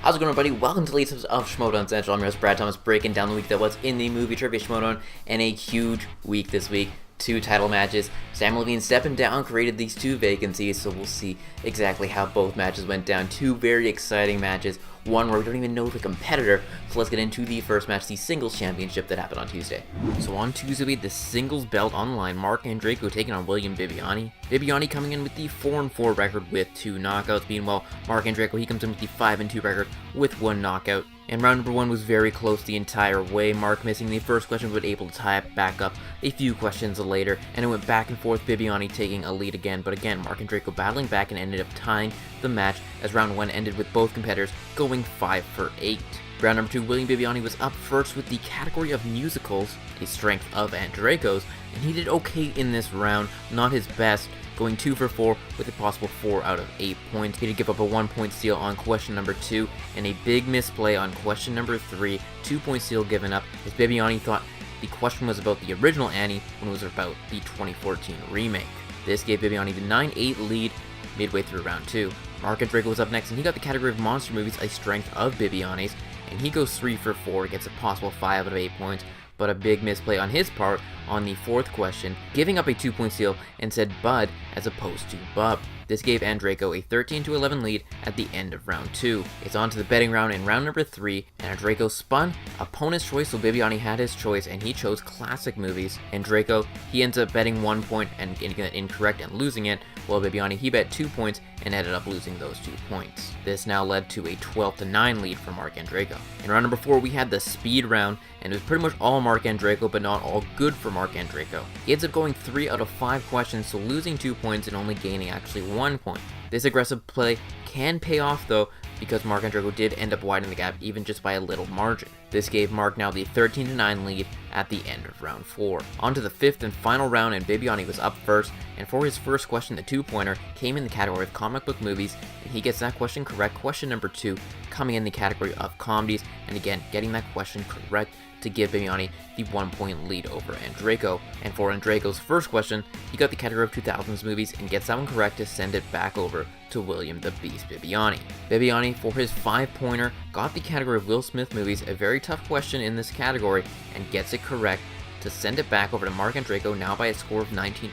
How's it going, everybody? Welcome to the latest episode of Schmoedown Central. I'm your host, Brad Thomas, breaking down the week that was in the Movie Trivia Schmoedown, and a huge week this week. 2 title matches. Sam Levine stepping down created these 2 vacancies, so we'll see exactly how both matches went down. 2 very exciting matches, one where we don't even know the competitor. So let's get into the first match, the singles championship that happened on Tuesday. So on Tuesday, we had the singles belt on the line. Marc Andreyko taking on WIlliam Bibbiani. Bibbiani coming in with the 4-4 record with 2 knockouts. Meanwhile, Marc Andreyko, he comes in with the 5-2 record with 1 knockout. And round number 1 was very close the entire way. Marc missing the first question, but able to tie it back up a few questions later, and it went back and forth, Bibbiani taking a lead again. But again, Marc Andreyko battling back and ended up tying the match as round 1 ended with both competitors going 5 for 8. Round number 2, WIlliam Bibbiani was up first with the category of musicals, a strength of Andreyko's, and he did okay in this round, not his best, going 2 for 4 with a possible 4 out of 8 points. He did give up a 1-point steal on question number 2 and a big misplay on question number 3. 2-point steal given up as Bibbiani thought the question was about the original Annie when it was about the 2014 remake. This gave Bibbiani the 9-8 lead midway through round 2. Marc Andreyko was up next, and he got the category of monster movies, a strength of Bibbiani's, and he goes 3 for 4, gets a possible 5 out of 8 points, but a big misplay on his part on the 4th question, giving up a 2-point steal and said Bud as opposed to Bub. This gave Andreyko a 13-11 lead at the end of round 2. It's on to the betting round in round number 3, and Andreyko spun opponent's choice, so Bibbiani had his choice, and he chose classic movies. Andreyko, he ends up betting 1 point and getting it incorrect and losing it, while Bibbiani, he bet 2 points and ended up losing those 2 points. This now led to a 12-9 lead for Marc Andreyko. In round number 4, we had the speed round, and it was pretty much all Marc Andreyko, but not all good for Marc Andreyko. He ends up going 3 out of 5 questions, so losing 2 points and only gaining actually 1 point. This aggressive play can pay off though, because Marc Andreyko did end up widening the gap even just by a little margin. This gave Marc now the 13-9 lead at the end of round 4. On to the 5th and final round, and Bibbiani was up first, and for his first question, the 2-pointer came in the category of comic book movies, and he gets that question correct. Question number 2 coming in the category of comedies, and again, getting that question correct to give Bibbiani the 1-point lead over Andreyko. And for Andreyko's first question, he got the category of 2000s movies and gets that one correct to send it back over to William the Beast Bibbiani. Bibbiani, for his 5-pointer, got the category of Will Smith movies, a very tough question in this category, and gets it correct to send it back over to Marc Andreyko, now by a score of 19-15.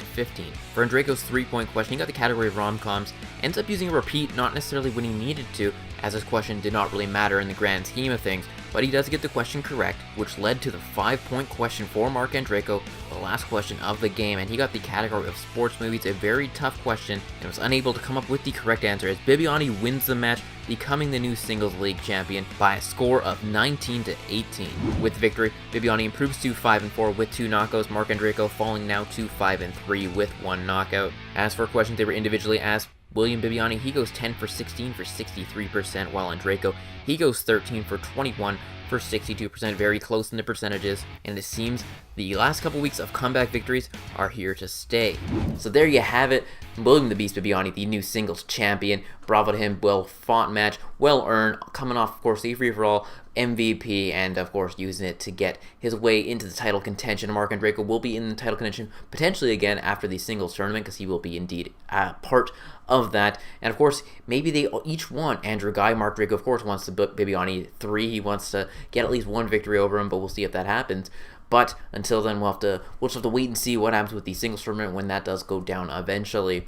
For Andreyko's 3-point question, he got the category of rom-coms, ends up using a repeat, not necessarily when he needed to, as his question did not really matter in the grand scheme of things, but he does get the question correct, which led to the 5-point question for Marc Andreyko, the last question of the game, and he got the category of sports movies, a very tough question, and was unable to come up with the correct answer as Bibbiani wins the match, becoming the new singles league champion by a score of 19-18. With the victory, Bibbiani improves to 5-4 with 2 knockouts, Marc Andreyko falling now to 5-3 with 1 knockout. As for questions they were individually asked, WIlliam Bibbiani, he goes 10 for 16 for 63%, while Andreyko, he goes 13 for 21 for 62%, very close in the percentages, and it seems the last couple weeks of comeback victories are here to stay. So there you have it, William the Beast Bibbiani, the new singles champion. Bravo to him, well fought match, well earned, coming off, of course, the free-for-all MVP, and of course using it to get his way into the title contention. Marc Andreyko will be in the title contention potentially again after the singles tournament, because he will be indeed part of that. And of course, maybe they each want Andrew Guy. Marc Andreyko, of course, wants to book Bibbiani 3. He wants to get at least 1 victory over him, but we'll see if that happens. But until then, we'll just have to wait and see what happens with the singles tournament when that does go down eventually.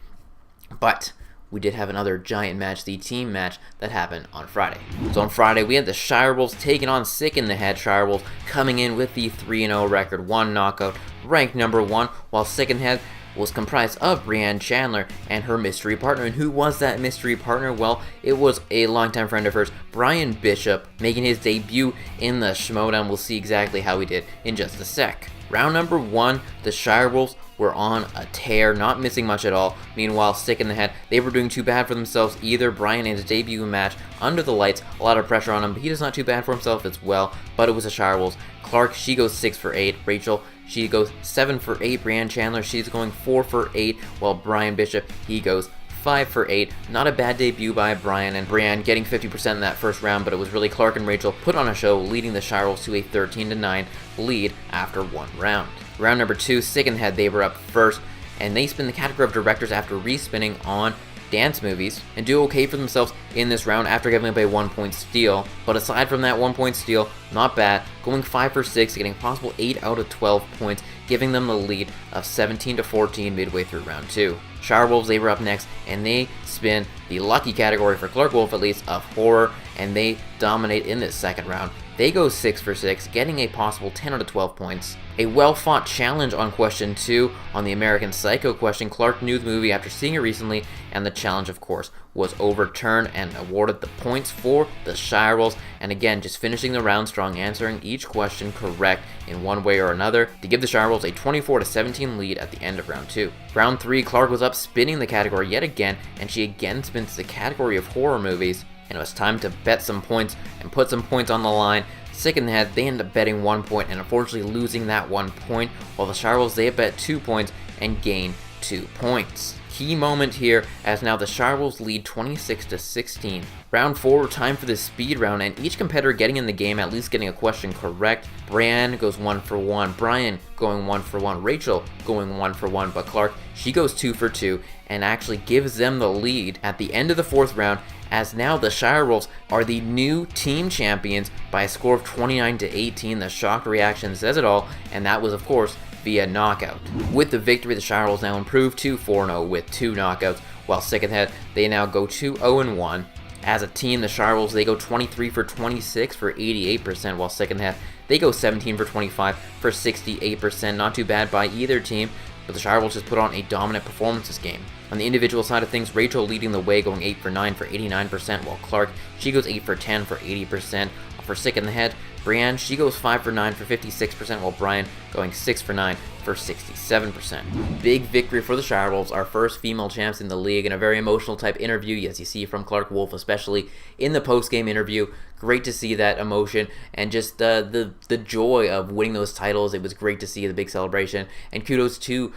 But we did have another giant match, the team match, that happened on Friday. So on Friday, we had the Shirewolves taking on Sick in the Head. Shirewolves coming in with the 3-0 record, 1 knockout, ranked number 1, while Sick in the Head was comprised of Brianne Chandler and her mystery partner. And who was that mystery partner? Well, it was a longtime friend of hers, Brian Bishop, making his debut in the Schmoedown. We'll see exactly how he did in just a sec. Round number 1, the Shirewolves were on a tear, not missing much at all. Meanwhile, Sick in the Head, they were doing too bad for themselves either. Brian in his debut match, under the lights, a lot of pressure on him, but he does not too bad for himself as well, but it was the Shirewolves. Clark, she goes 6 for 8. Rachel, she goes 7 for 8. Brianne Chandler, she's going 4 for 8, while Brian Bishop, he goes 5 for 8. Not a bad debut by Brian and Brianne, getting 50% in that first round, but it was really Clark and Rachel put on a show, leading the Shirewolves to a 13-9 lead after 1 round. Round number 2, Sick in the Head, they were up first, and they spin the category of directors after respinning on dance movies and do okay for themselves in this round after giving up a 1-point steal. But aside from that 1-point steal, not bad, going 5 for 6, getting a possible 8 out of 12 points, giving them the lead of 17-14 midway through round 2. Shirewolves, they were up next, and they spin the lucky category for Clark Wolf at least of horror, and they dominate in this second round. They go 6 for 6, getting a possible 10 out of 12 points. A well-fought challenge on question 2 on the American Psycho question. Clark knew the movie after seeing it recently, and the challenge, of course, was overturned and awarded the points for the Shirewolves. And again, just finishing the round strong, answering each question correct in one way or another to give the Shirewolves a 24-17 lead at the end of round 2. Round 3, Clark was up spinning the category yet again, and she again spins the category of horror movies. And it was time to bet some points and put some points on the line. Sick in the Head, they end up betting 1 point and unfortunately losing that 1 point, while the Shirewolves, they bet 2 points and gain 2 points. Key moment here as now the Shirewolves lead 26-16. Round 4, time for the speed round, and each competitor getting in the game, at least getting a question correct. Brian goes 1 for 1, Brian going 1 for 1, Rachel going 1 for 1, but Clark, she goes 2 for 2 and actually gives them the lead at the end of the 4th round, as now the Shirewolves are the new team champions by a score of 29-18. The shocked reaction says it all, and that was, of course, via knockout. With the victory, the Shirewolves now improve to 4-0 with 2 knockouts, while Sick in the Head, they now go 2-0-1. As a team, the Shirewolves, they go 23 for 26 for 88%, while Sick in the Head, they go 17 for 25 for 68%. Not too bad by either team, but the Shirewolves just put on a dominant performance this game. On the individual side of things, Rachel leading the way, going 8 for 9 for 89%, while Clark, she goes 8 for 10 for 80%. For Sick in the Head, Brienne, she goes 5 for 9 for 56%, while Brian going 6 for 9 for 67%. Big victory for the Shirewolves, our first female champs in the league, and a very emotional type interview, as you see from Clark Wolf, especially in the post-game interview. Great to see that emotion and just the joy of winning those titles. It was great to see the big celebration, and kudos to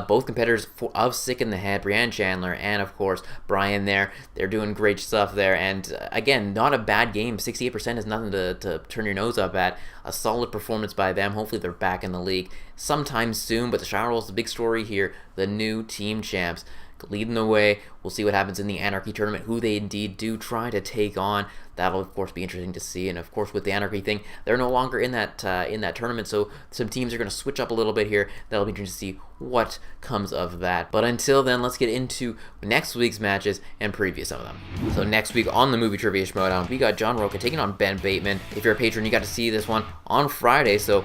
both competitors of Sick in the Head, Brianne Chandler, and of course Brian there. They're doing great stuff there, and again, not a bad game. 68% is nothing to turn your nose up at. A solid performance by them. Hopefully they're back in the league sometime soon, but the Shirewolves, the big story here, the new team champs, leading the way. We'll see what happens in the Anarchy tournament, who they indeed do try to take on. That'll of course be interesting to see, and of course with the Anarchy thing, they're no longer in that tournament, so some teams are going to switch up a little bit here. That'll be interesting to see what comes of that. But until then, let's get into next week's matches and preview some of them. So next week on the Movie Trivia Schmoedown, we got John Roca taking on Ben Bateman. If you're a patron, you got to see this one on Friday, so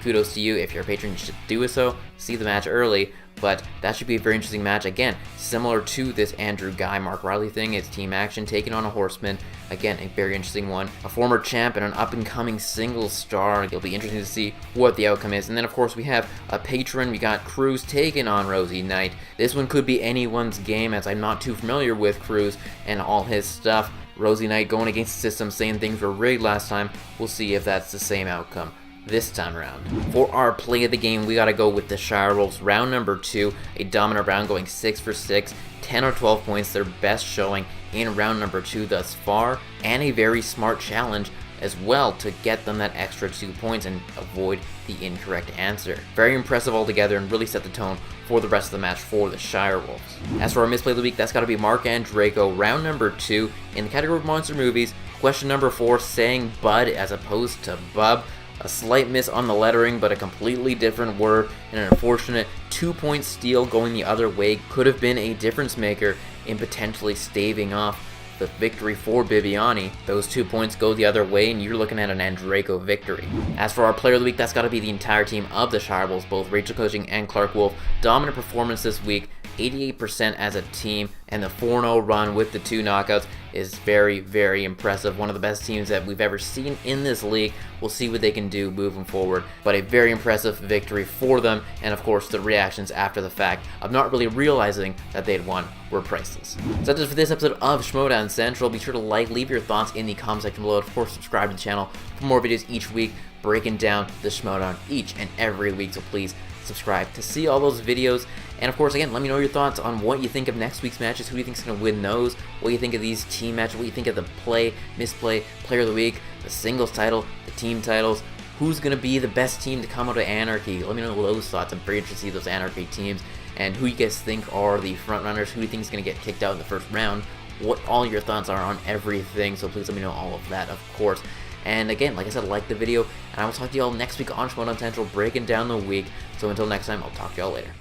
kudos to you. If you're a patron, you should do so. See the match early. But that should be a very interesting match. Again, similar to this Andrew Guy, Mark Riley thing. It's team action, taking on a horseman. Again, a very interesting one. A former champ and an up-and-coming singles star. It'll be interesting to see what the outcome is. And then, of course, we have a patron. We got Cruz taking on Rosie Knight. This one could be anyone's game, as I'm not too familiar with Cruz and all his stuff. Rosie Knight going against the system, saying things were rigged last time. We'll see if that's the same outcome this time around. For our play of the game, we gotta go with the Shirewolves. Round number 2, a dominant round, going 6 for 6, 10 or 12 points, their best showing in round number 2 thus far, and a very smart challenge as well to get them that extra 2 points and avoid the incorrect answer. Very impressive altogether, and really set the tone for the rest of the match for the Shirewolves. As for our misplay of the week, that's gotta be Marc Andreyko. Round number 2, in the category of monster movies, question number 4, saying Bud as opposed to Bub. A slight miss on the lettering, but a completely different word, and an unfortunate 2-point steal going the other way could have been a difference maker in potentially staving off the victory for Bibbiani. Those 2 points go the other way, and you're looking at an Andreyko victory. As for our player of the week, that's got to be the entire team of the Shirewolves, both Rachel Coaching and Clark Wolf. Dominant performance this week, 88% as a team, and the 4-0 run with the 2 knockouts is very, very impressive. One of the best teams that we've ever seen in this league. We'll see what they can do moving forward, but a very impressive victory for them, and of course the reactions after the fact of not really realizing that they'd won were priceless. So that's it for this episode of Schmoedown Central. Be sure to leave your thoughts in the comment section below. Of course, subscribe to the channel for more videos each week, breaking down the Schmoedown each and every week, so please subscribe to see all those videos. And of course, again, let me know your thoughts on what you think of next week's matches. Who do you think is going to win those? What do you think of these team matches? What do you think of the play, misplay, player of the week, the singles title, the team titles? who's going to be the best team to come out of Anarchy. Let me know those thoughts. I'm very interested to see those Anarchy teams, and who you guys think are the front runners, who do you think is going to get kicked out in the first round, what all your thoughts are on everything, so please let me know all of that, of course. And again, like I said, like the video, and I will talk to y'all next week on Schmoedown Central, breaking down the week. So until next time, I'll talk to y'all later.